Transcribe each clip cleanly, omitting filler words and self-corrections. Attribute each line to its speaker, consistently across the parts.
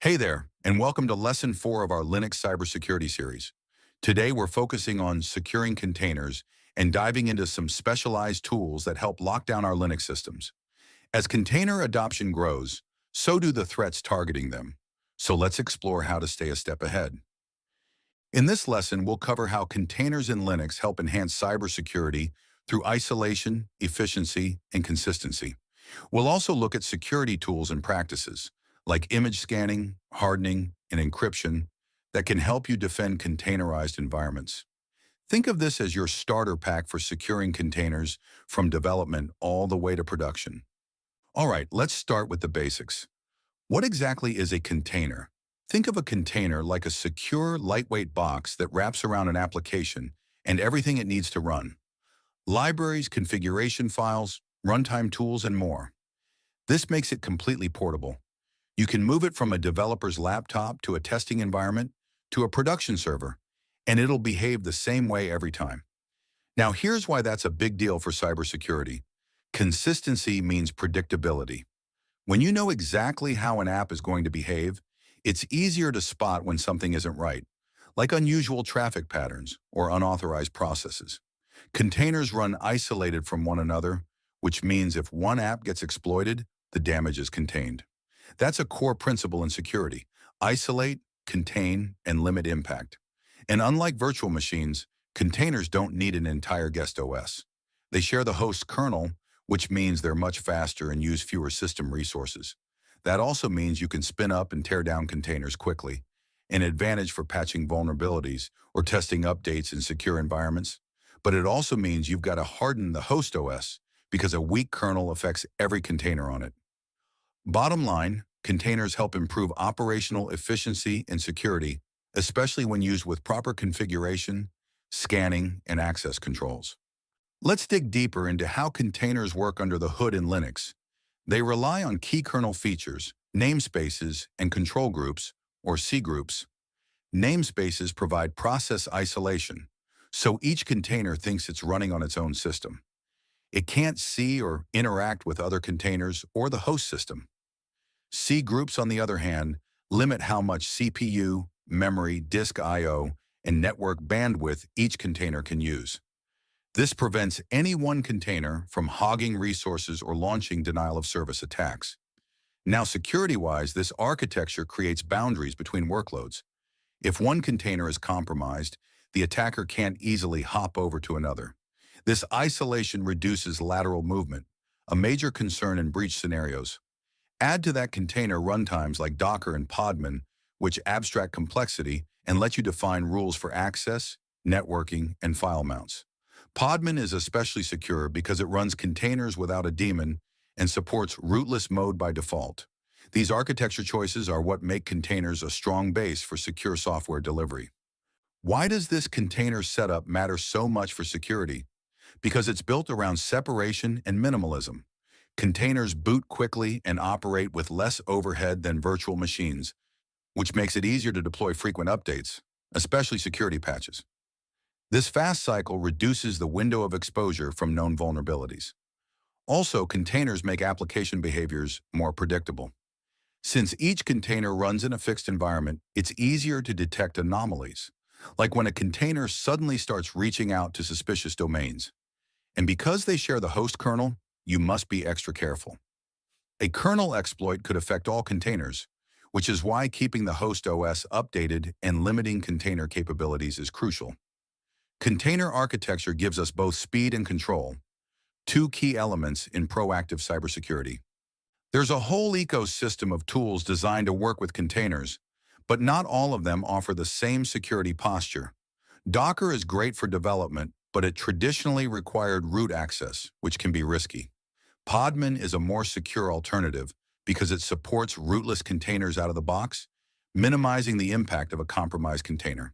Speaker 1: Hey there, and welcome to Lesson 4 of our Linux cybersecurity series. Today we're focusing on securing containers and diving into some specialized tools that help lock down our Linux systems. As container adoption grows, so do the threats targeting them. So let's explore how to stay a step ahead. In this lesson, we'll cover how containers in Linux help enhance cybersecurity through isolation, efficiency, and consistency. We'll also look at security tools and practices, like image scanning, hardening, and encryption, that can help you defend containerized environments. Think of this as your starter pack for securing containers from development all the way to production. All right, let's start with the basics. What exactly is a container? Think of a container like a secure, lightweight box that wraps around an application and everything it needs to run. Libraries, configuration files, runtime tools, and more. This makes it completely portable. You can move it from a developer's laptop to a testing environment to a production server, and it'll behave the same way every time. Now, here's why that's a big deal for cybersecurity. Consistency means predictability. When you know exactly how an app is going to behave, it's easier to spot when something isn't right, like unusual traffic patterns or unauthorized processes. Containers run isolated from one another, which means if one app gets exploited, the damage is contained. That's a core principle in security. Isolate, contain, and limit impact. And unlike virtual machines, containers don't need an entire guest OS. They share the host kernel, which means they're much faster and use fewer system resources. That also means you can spin up and tear down containers quickly, an advantage for patching vulnerabilities or testing updates in secure environments. But it also means you've got to harden the host OS because a weak kernel affects every container on it. Bottom line, containers help improve operational efficiency and security, especially when used with proper configuration, scanning, and access controls. Let's dig deeper into how containers work under the hood in Linux. They rely on key kernel features, namespaces, and control groups, or C groups. Namespaces provide process isolation, so each container thinks it's running on its own system. It can't see or interact with other containers or the host system. C groups, on the other hand, limit how much CPU, memory, disk I/O, and network bandwidth each container can use. This prevents any one container from hogging resources or launching denial-of-service attacks. Now, security-wise, this architecture creates boundaries between workloads. If one container is compromised, the attacker can't easily hop over to another. This isolation reduces lateral movement, a major concern in breach scenarios. Add to that container runtimes like Docker and Podman, which abstract complexity and let you define rules for access, networking, and file mounts. Podman is especially secure because it runs containers without a daemon and supports rootless mode by default. These architecture choices are what make containers a strong base for secure software delivery. Why does this container setup matter so much for security? Because it's built around separation and minimalism. Containers boot quickly and operate with less overhead than virtual machines, which makes it easier to deploy frequent updates, especially security patches. This fast cycle reduces the window of exposure from known vulnerabilities. Also, containers make application behaviors more predictable. Since each container runs in a fixed environment, it's easier to detect anomalies, like when a container suddenly starts reaching out to suspicious domains. And because they share the host kernel, you must be extra careful. A kernel exploit could affect all containers, which is why keeping the host OS updated and limiting container capabilities is crucial. Container architecture gives us both speed and control, two key elements in proactive cybersecurity. There's a whole ecosystem of tools designed to work with containers, but not all of them offer the same security posture. Docker is great for development, but it traditionally required root access, which can be risky. Podman is a more secure alternative because it supports rootless containers out of the box, minimizing the impact of a compromised container.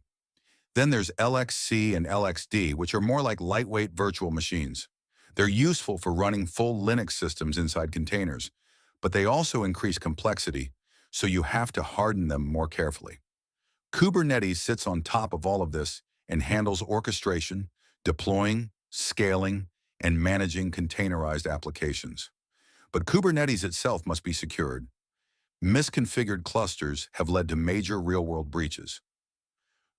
Speaker 1: Then there's LXC and LXD, which are more like lightweight virtual machines. They're useful for running full Linux systems inside containers, but they also increase complexity, so you have to harden them more carefully. Kubernetes sits on top of all of this and handles orchestration, deploying, scaling, and managing containerized applications. But Kubernetes itself must be secured. Misconfigured clusters have led to major real-world breaches.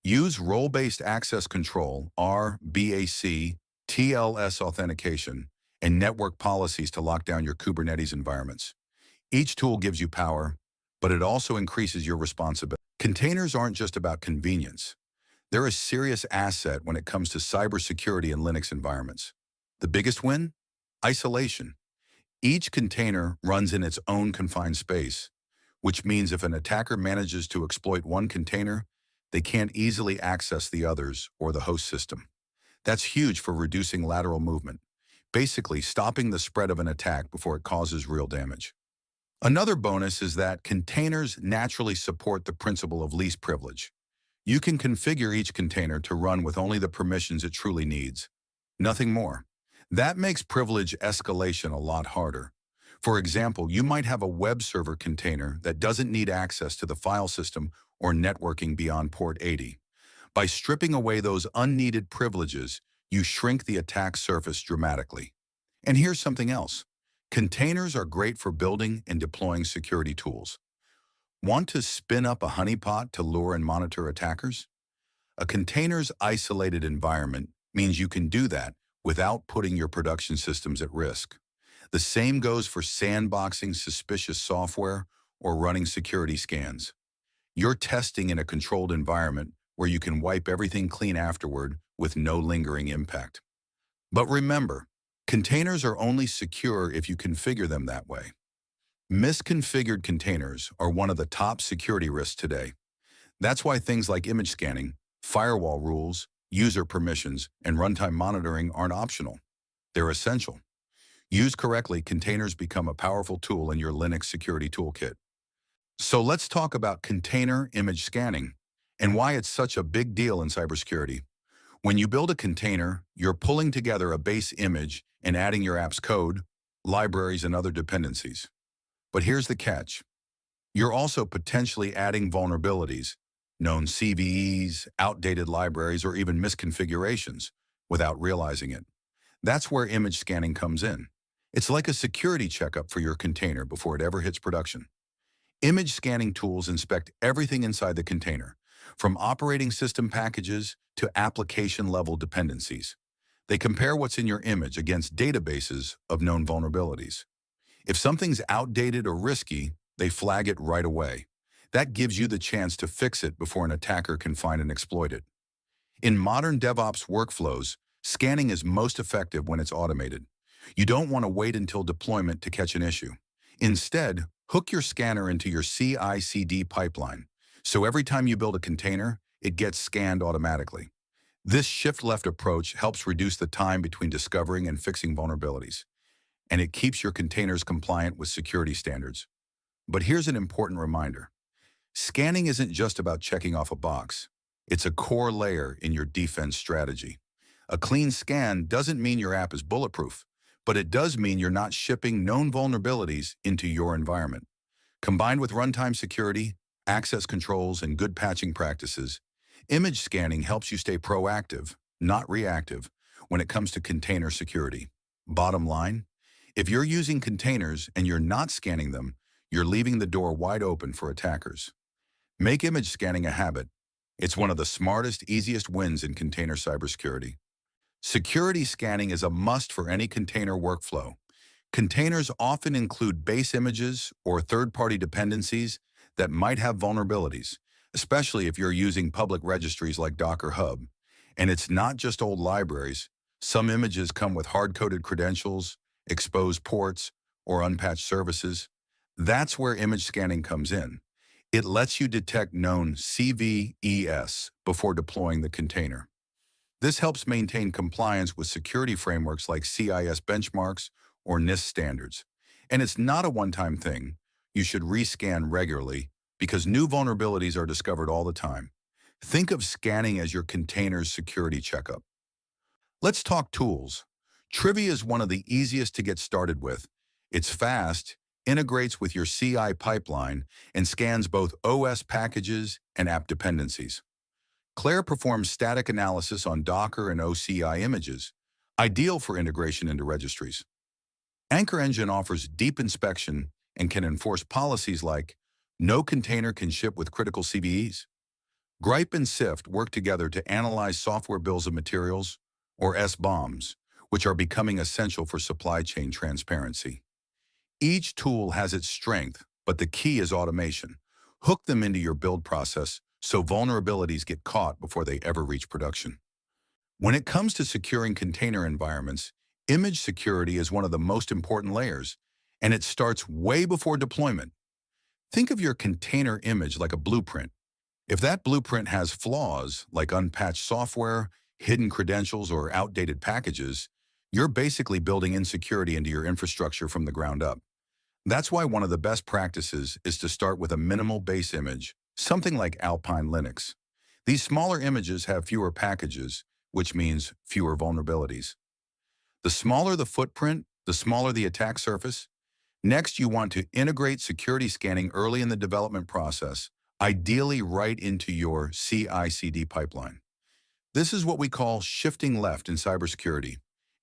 Speaker 1: Use role-based access control, RBAC, TLS authentication, and network policies to lock down your Kubernetes environments. Each tool gives you power, but it also increases your responsibility. Containers aren't just about convenience. They're a serious asset when it comes to cybersecurity in Linux environments. The biggest win? Isolation. Each container runs in its own confined space, which means if an attacker manages to exploit one container, they can't easily access the others or the host system. That's huge for reducing lateral movement, basically stopping the spread of an attack before it causes real damage. Another bonus is that containers naturally support the principle of least privilege. You can configure each container to run with only the permissions it truly needs. Nothing more. That makes privilege escalation a lot harder. For example, you might have a web server container that doesn't need access to the file system or networking beyond port 80. By stripping away those unneeded privileges, you shrink the attack surface dramatically. And here's something else. Containers are great for building and deploying security tools. Want to spin up a honeypot to lure and monitor attackers? A container's isolated environment means you can do that without putting your production systems at risk. The same goes for sandboxing suspicious software or running security scans. You're testing in a controlled environment where you can wipe everything clean afterward with no lingering impact. But remember, containers are only secure if you configure them that way. Misconfigured containers are one of the top security risks today. That's why things like image scanning, firewall rules, user permissions, and runtime monitoring aren't optional. They're essential. Used correctly, containers become a powerful tool in your Linux security toolkit. So let's talk about container image scanning and why it's such a big deal in cybersecurity. When you build a container, you're pulling together a base image and adding your app's code, libraries, and other dependencies. But here's the catch. You're also potentially adding vulnerabilities, known CVEs, outdated libraries, or even misconfigurations without realizing it. That's where image scanning comes in. It's like a security checkup for your container before it ever hits production. Image scanning tools inspect everything inside the container, from operating system packages to application-level dependencies. They compare what's in your image against databases of known vulnerabilities. If something's outdated or risky, they flag it right away. That gives you the chance to fix it before an attacker can find and exploit it. In modern DevOps workflows, scanning is most effective when it's automated. You don't want to wait until deployment to catch an issue. Instead, hook your scanner into your CI/CD pipeline, so every time you build a container, it gets scanned automatically. This shift-left approach helps reduce the time between discovering and fixing vulnerabilities, and it keeps your containers compliant with security standards. But here's an important reminder. Scanning isn't just about checking off a box. It's a core layer in your defense strategy. A clean scan doesn't mean your app is bulletproof, but it does mean you're not shipping known vulnerabilities into your environment. Combined with runtime security, access controls, and good patching practices, image scanning helps you stay proactive, not reactive, when it comes to container security. Bottom line, if you're using containers and you're not scanning them, you're leaving the door wide open for attackers. Make image scanning a habit. It's one of the smartest, easiest wins in container cybersecurity. Security scanning is a must for any container workflow. Containers often include base images or third-party dependencies that might have vulnerabilities, especially if you're using public registries like Docker Hub. And it's not just old libraries. Some images come with hard-coded credentials, exposed ports, or unpatched services. That's where image scanning comes in. It lets you detect known CVEs before deploying the container. This helps maintain compliance with security frameworks like CIS benchmarks or NIST standards. And it's not a one-time thing. You should rescan regularly because new vulnerabilities are discovered all the time. Think of scanning as your container's security checkup. Let's talk tools. Trivia is one of the easiest to get started with. It's fast, integrates with your CI pipeline, and scans both OS packages and app dependencies. Claire performs static analysis on Docker and OCI images, ideal for integration into registries. Anchor Engine offers deep inspection and can enforce policies like No container can ship with critical CVEs. Gripe and Sift work together to analyze software bills of materials, or SBOMs, which are becoming essential for supply chain transparency. Each tool has its strength, but the key is automation. Hook them into your build process so vulnerabilities get caught before they ever reach production. When it comes to securing container environments, image security is one of the most important layers, and it starts way before deployment. Think of your container image like a blueprint. If that blueprint has flaws, like unpatched software, hidden credentials, or outdated packages, you're basically building insecurity into your infrastructure from the ground up. That's why one of the best practices is to start with a minimal base image, something like Alpine Linux. These smaller images have fewer packages, which means fewer vulnerabilities. The smaller the footprint, the smaller the attack surface. Next, you want to integrate security scanning early in the development process, ideally right into your CI/CD pipeline. This is what we call shifting left in cybersecurity.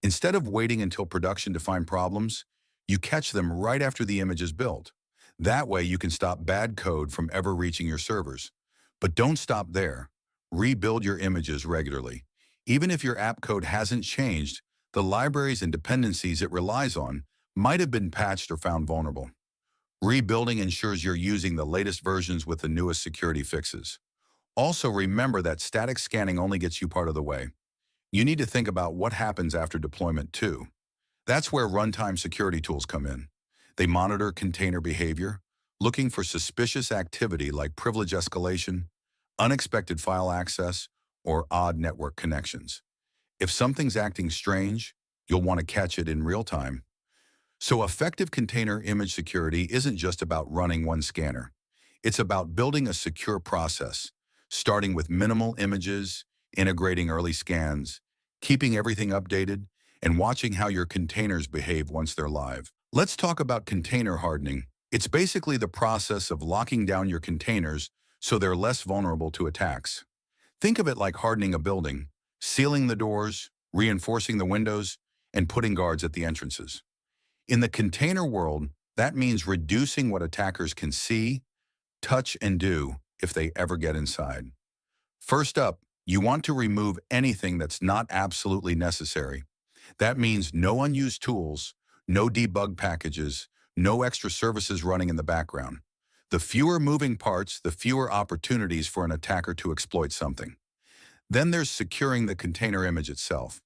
Speaker 1: Instead of waiting until production to find problems, you catch them right after the image is built. That way you can stop bad code from ever reaching your servers. But don't stop there. Rebuild your images regularly. Even if your app code hasn't changed, the libraries and dependencies it relies on might have been patched or found vulnerable. Rebuilding ensures you're using the latest versions with the newest security fixes. Also, remember that static scanning only gets you part of the way. You need to think about what happens after deployment too. That's where runtime security tools come in. They monitor container behavior, looking for suspicious activity like privilege escalation, unexpected file access, or odd network connections. If something's acting strange, you'll want to catch it in real time. So effective container image security isn't just about running one scanner. It's about building a secure process, starting with minimal images, integrating early scans, keeping everything updated, and watching how your containers behave once they're live. Let's talk about container hardening. It's basically the process of locking down your containers so they're less vulnerable to attacks. Think of it like hardening a building, sealing the doors, reinforcing the windows, and putting guards at the entrances. In the container world, that means reducing what attackers can see, touch, and do if they ever get inside. First up, you want to remove anything that's not absolutely necessary. That means no unused tools, no debug packages, no extra services running in the background. The fewer moving parts, the fewer opportunities for an attacker to exploit something. Then there's securing the container image itself.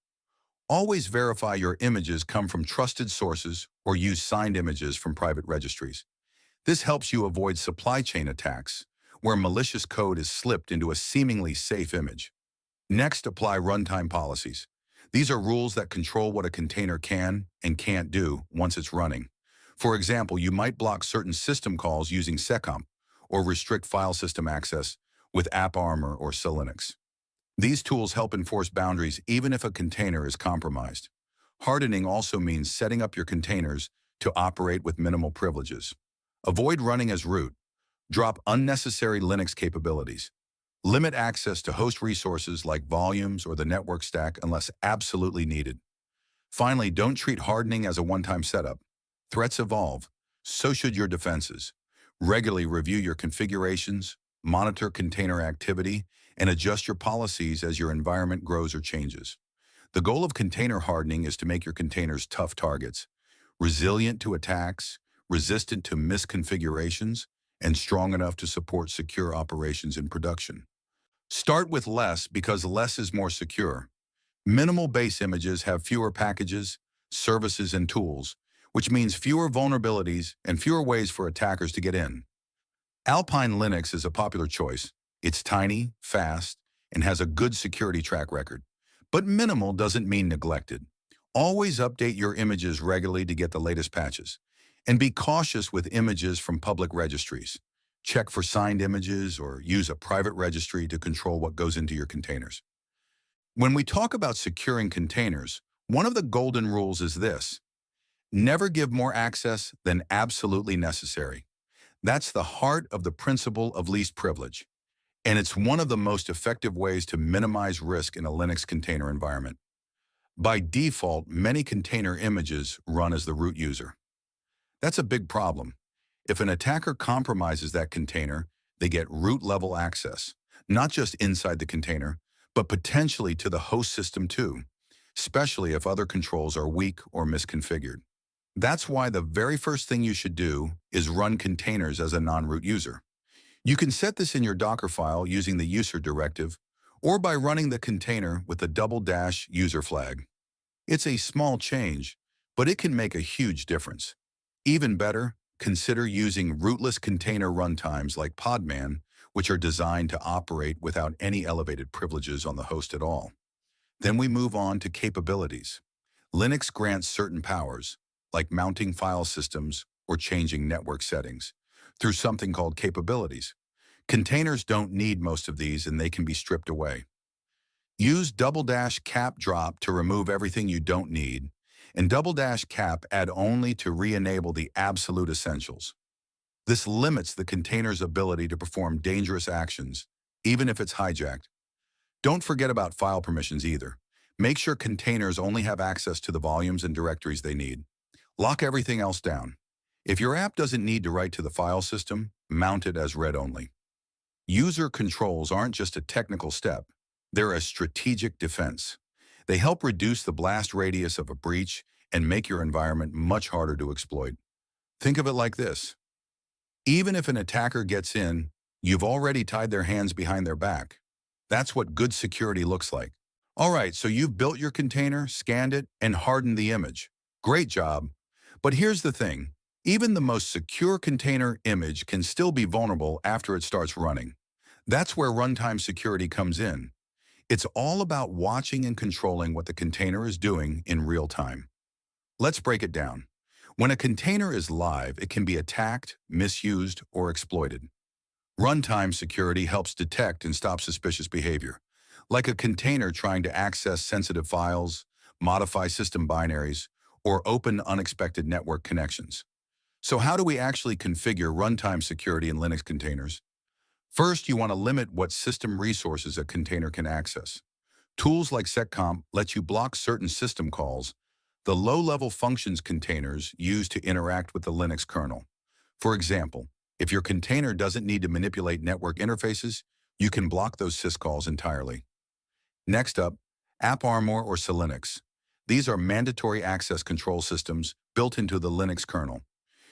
Speaker 1: Always verify your images come from trusted sources or use signed images from private registries. This helps you avoid supply chain attacks, where malicious code is slipped into a seemingly safe image. Next, apply runtime policies. These are rules that control what a container can and can't do once it's running. For example, you might block certain system calls using seccomp or restrict file system access with AppArmor or Linux. These tools help enforce boundaries even if a container is compromised. Hardening also means setting up your containers to operate with minimal privileges. Avoid running as root. Drop unnecessary Linux capabilities. Limit access to host resources like volumes or the network stack unless absolutely needed. Finally, don't treat hardening as a one-time setup. Threats evolve, so should your defenses. Regularly review your configurations, monitor container activity, and adjust your policies as your environment grows or changes. The goal of container hardening is to make your containers tough targets, resilient to attacks, resistant to misconfigurations, and strong enough to support secure operations in production. Start with less because less is more secure. Minimal base images have fewer packages, services, and tools, which means fewer vulnerabilities and fewer ways for attackers to get in. Alpine Linux is a popular choice. It's tiny, fast, and has a good security track record. But minimal doesn't mean neglected. Always update your images regularly to get the latest patches. And be cautious with images from public registries. Check for signed images or use a private registry to control what goes into your containers. When we talk about securing containers, one of the golden rules is this: never give more access than absolutely necessary. That's the heart of the principle of least privilege, and it's one of the most effective ways to minimize risk in a Linux container environment. By default, many container images run as the root user. That's a big problem. If an attacker compromises that container, they get root-level access, not just inside the container, but potentially to the host system too, especially if other controls are weak or misconfigured. That's why the very first thing you should do is run containers as a non-root user. You can set this in your Docker file using the user directive or by running the container with the double-dash user flag. It's a small change, but it can make a huge difference. Even better, consider using rootless container runtimes like Podman, which are designed to operate without any elevated privileges on the host at all. Then we move on to capabilities. Linux grants certain powers, like mounting file systems or changing network settings, through something called capabilities. Containers don't need most of these and they can be stripped away. Use double-dash cap drop to remove everything you don't need, and double-dash cap add only to re-enable the absolute essentials. This limits the container's ability to perform dangerous actions, even if it's hijacked. Don't forget about file permissions either. Make sure containers only have access to the volumes and directories they need. Lock everything else down. If your app doesn't need to write to the file system, mount it as read-only. User controls aren't just a technical step. They're a strategic defense. They help reduce the blast radius of a breach and make your environment much harder to exploit. Think of it like this. Even if an attacker gets in, you've already tied their hands behind their back. That's what good security looks like. All right, so you've built your container, scanned it, and hardened the image. Great job. But here's the thing. Even the most secure container image can still be vulnerable after it starts running. That's where runtime security comes in. It's all about watching and controlling what the container is doing in real time. Let's break it down. When a container is live, it can be attacked, misused, or exploited. Runtime security helps detect and stop suspicious behavior, like a container trying to access sensitive files, modify system binaries, or open unexpected network connections. So how do we actually configure runtime security in Linux containers? First, you want to limit what system resources a container can access. Tools like seccomp let you block certain system calls, the low-level functions containers used to interact with the Linux kernel. For example, if your container doesn't need to manipulate network interfaces, you can block those syscalls entirely. Next up, AppArmor or Selinux. These are mandatory access control systems built into the Linux kernel.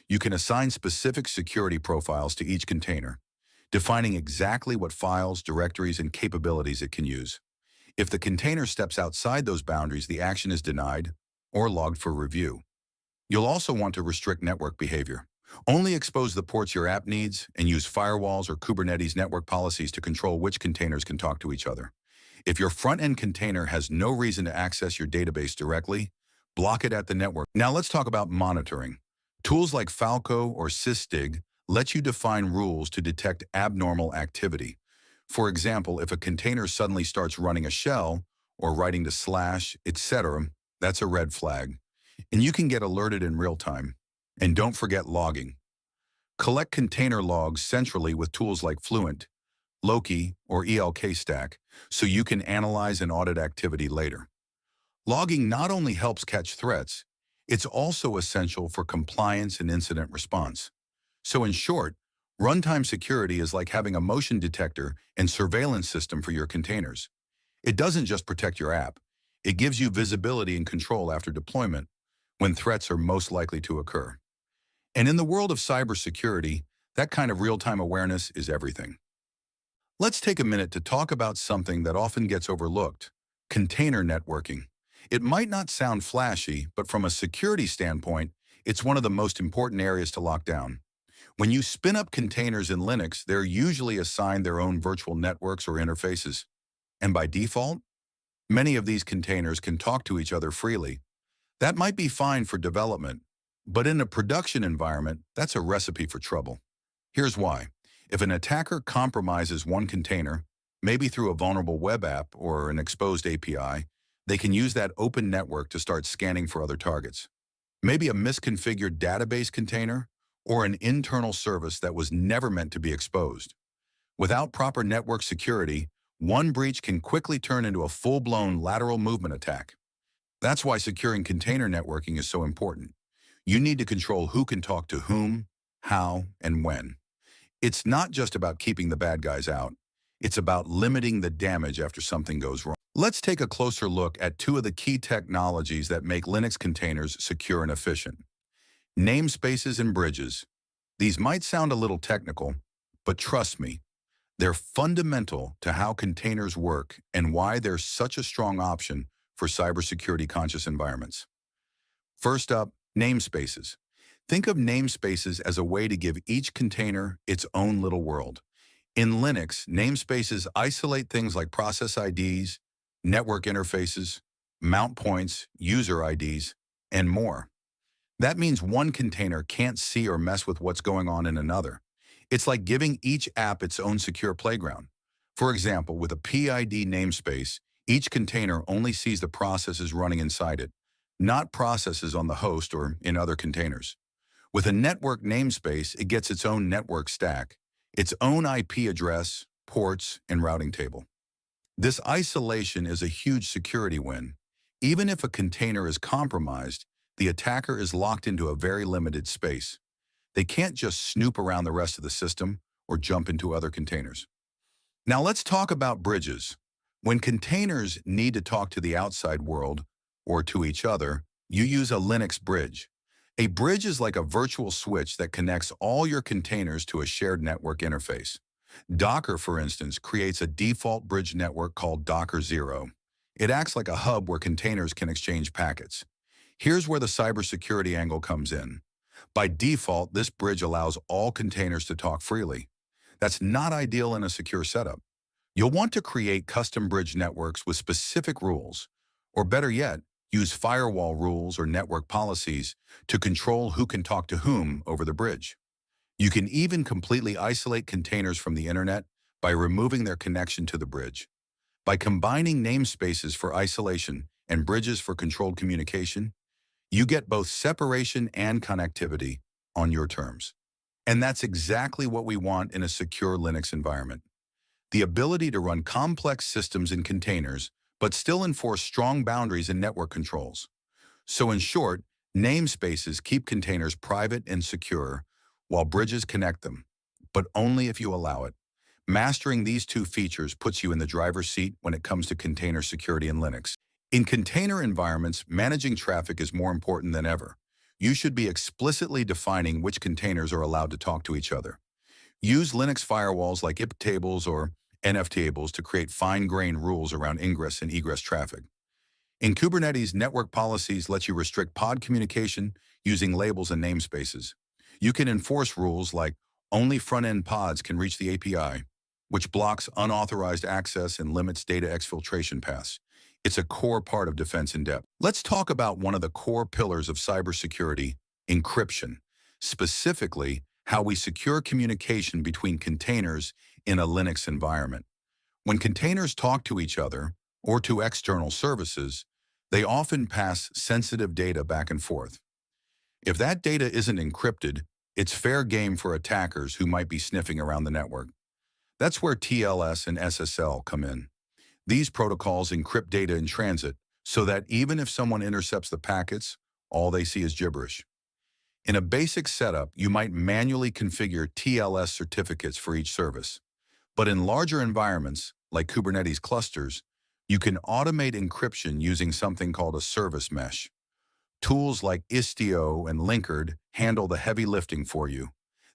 Speaker 1: You can assign specific security profiles to each container, defining exactly what files, directories, and capabilities it can use. If the container steps outside those boundaries, the action is denied or logged for review. You'll also want to restrict network behavior. Only expose the ports your app needs and use firewalls or Kubernetes network policies to control which containers can talk to each other. If your front-end container has no reason to access your database directly, block it at the network. Now let's talk about monitoring. Tools like Falco or sysdig let you define rules to detect abnormal activity. For example, if a container suddenly starts running a shell or writing to slash, etc., that's a red flag. And you can get alerted in real time. And don't forget logging. Collect container logs centrally with tools like Fluent, Loki, or ELK Stack, so you can analyze and audit activity later. Logging not only helps catch threats, it's also essential for compliance and incident response. So in short, runtime security is like having a motion detector and surveillance system for your containers. It doesn't just protect your app. It gives you visibility and control after deployment when threats are most likely to occur. And in the world of cybersecurity, that kind of real-time awareness is everything. Let's take a minute to talk about something that often gets overlooked: container networking. It might not sound flashy, but from a security standpoint, it's one of the most important areas to lock down. When you spin up containers in Linux, they're usually assigned their own virtual networks or interfaces. And by default, many of these containers can talk to each other freely. That might be fine for development, but in a production environment, that's a recipe for trouble. Here's why. If an attacker compromises one container, maybe through a vulnerable web app or an exposed API, they can use that open network to start scanning for other targets. Maybe a misconfigured database container or an internal service that was never meant to be exposed. Without proper network security, one breach can quickly turn into a full-blown lateral movement attack. That's why securing container networking is so important. You need to control who can talk to whom, how, and when. It's not just about keeping the bad guys out. It's about limiting the damage after something goes wrong. Let's take a closer look at two of the key technologies that make Linux containers secure and efficient. Namespaces and bridges. These might sound a little technical, but trust me, they're fundamental to how containers work and why they're such a strong option for cybersecurity conscious environments. First up, namespaces. Think of namespaces as a way to give each container its own little world. In Linux, namespaces isolate things like process IDs, network interfaces, mount points, user IDs, and more. That means one container can't see or mess with what's going on in another. It's like giving each app its own secure playground. For example, with a PID namespace, each container only sees the processes running inside it, not processes on the host or in other containers. With a network namespace, it gets its own network stack, its own IP address, ports, and routing table. This isolation is a huge security win. Even if a container is compromised, the attacker is locked into a very limited space. They can't just snoop around the rest of the system or jump into other containers. Now let's talk about bridges. When containers need to talk to the outside world or to each other, you use a Linux bridge. A bridge is like a virtual switch that connects all your containers to a shared network interface. Docker, for instance, creates a default bridge network called Docker 0. It acts like a hub where containers can exchange packets. Here's where the cybersecurity angle comes in. By default, this bridge allows all containers to talk freely. That's not ideal in a secure setup. You'll want to create custom bridge networks with specific rules, or better yet, use firewall rules or network policies to control who can talk to whom over the bridge. You can even completely isolate containers from the internet by removing their connection to the bridge. By combining namespaces for isolation and bridges for controlled communication, you get both separation and connectivity on your terms. And that's exactly what we want in a secure Linux environment. The ability to run complex systems in containers, but still enforce strong boundaries and network controls. So in short, namespaces keep containers private and secure, while bridges connect them, but only if you allow it. Mastering these two features puts you in the driver's seat when it comes to container security in Linux. In container environments, managing traffic is more important than ever. You should be explicitly defining which containers are allowed to talk to each other. Use Linux firewalls like IP tables or NF tables to create fine-grained rules around ingress and egress traffic. In Kubernetes, network policies let you restrict pod communication using labels and namespaces. You can enforce rules like only front-end pods can reach the API, which blocks unauthorized access and limits data exfiltration paths. It's a core part of defense in depth. Let's talk about one of the core pillars of cybersecurity, encryption, specifically how we secure communication between containers in a Linux environment. When containers talk to each other or to external services, they often pass sensitive data back and forth. If that data isn't encrypted, it's fair game for attackers who might be sniffing around the network. That's where TLS and SSL come in. These protocols encrypt data in transit so that even if someone intercepts the packets, all they see is gibberish. In a basic setup, you might manually configure TLS certificates for each service. But in larger environments, like Kubernetes clusters, you can automate encryption using something called a service mesh. Tools like Istio and Linkerd handle the heavy lifting for you.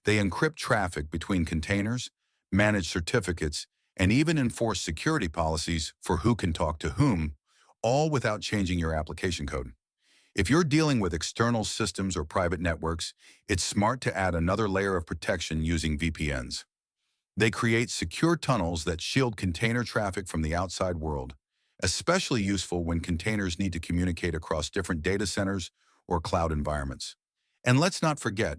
Speaker 1: They encrypt traffic between containers, manage certificates, and even enforce security policies for who can talk to whom, all without changing your application code. If you're dealing with external systems or private networks, it's smart to add another layer of protection using VPNs. They create secure tunnels that shield container traffic from the outside world, especially useful when containers need to communicate across different data centers or cloud environments. And let's not forget,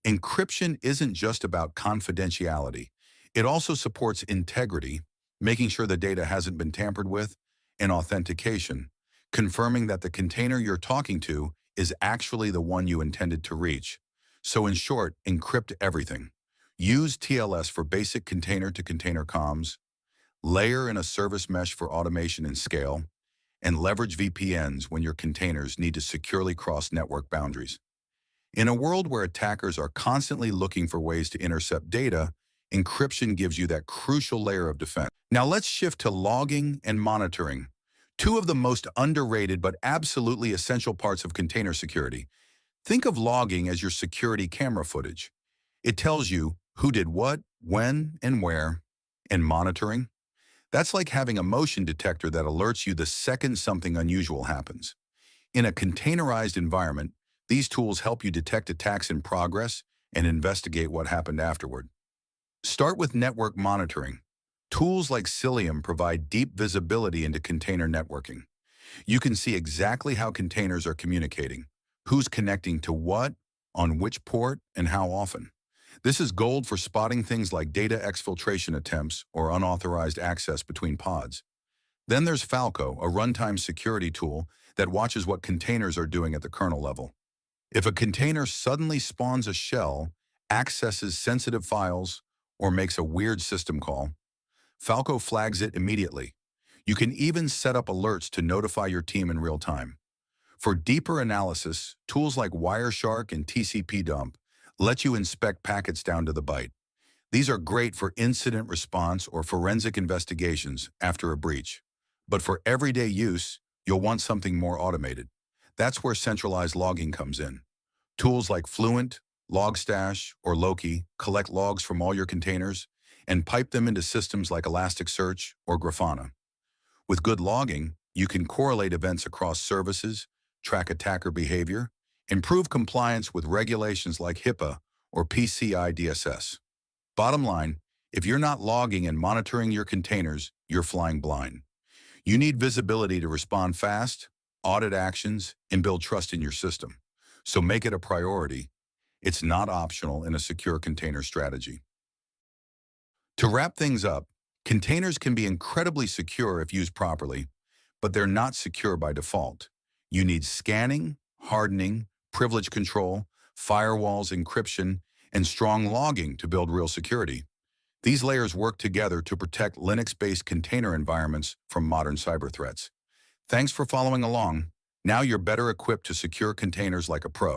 Speaker 1: encryption isn't just about confidentiality. It also supports integrity, making sure the data hasn't been tampered with, and authentication, confirming that the container you're talking to is actually the one you intended to reach. So in short, encrypt everything. Use TLS for basic container-to-container comms, layer in a service mesh for automation and scale, and leverage VPNs when your containers need to securely cross network boundaries. In a world where attackers are constantly looking for ways to intercept data, encryption gives you that crucial layer of defense. Now let's shift to logging and monitoring, two of the most underrated but absolutely essential parts of container security. Think of logging as your security camera footage. It tells you who did what, when, and where. And monitoring? That's like having a motion detector that alerts you the second something unusual happens. In a containerized environment, these tools help you detect attacks in progress and investigate what happened afterward. Start with network monitoring. Tools like Cilium provide deep visibility into container networking. You can see exactly how containers are communicating, who's connecting to what, on which port, and how often. This is gold for spotting things like data exfiltration attempts or unauthorized access between pods. Then there's Falco, a runtime security tool that watches what containers are doing at the kernel level. If a container suddenly spawns a shell, accesses sensitive files, or makes a weird system call, Falco flags it immediately. You can even set up alerts to notify your team in real time. For deeper analysis, tools like Wireshark and TCP dump let you inspect packets down to the byte. These are great for incident response or forensic investigations after a breach. But for everyday use, you'll want something more automated. That's where centralized logging comes in. Tools like Fluent, Logstash, or Loki collect logs from all your containers and pipe them into systems like Elasticsearch or Grafana. With good logging, you can correlate events across services, track attacker behavior, improve compliance with regulations like HIPAA or PCI DSS. Bottom line, if you're not logging and monitoring your containers, you're flying blind. You need visibility to respond fast, audit actions, and build trust in your system. So make it a priority. It's not optional in a secure container strategy. To wrap things up, containers can be incredibly secure if used properly, but they're not secure by default. You need scanning, hardening, privilege control, firewalls, encryption, and strong logging to build real security. These layers work together to protect Linux-based container environments from modern cyber threats. Thanks for following along. Now you're better equipped to secure containers like a pro.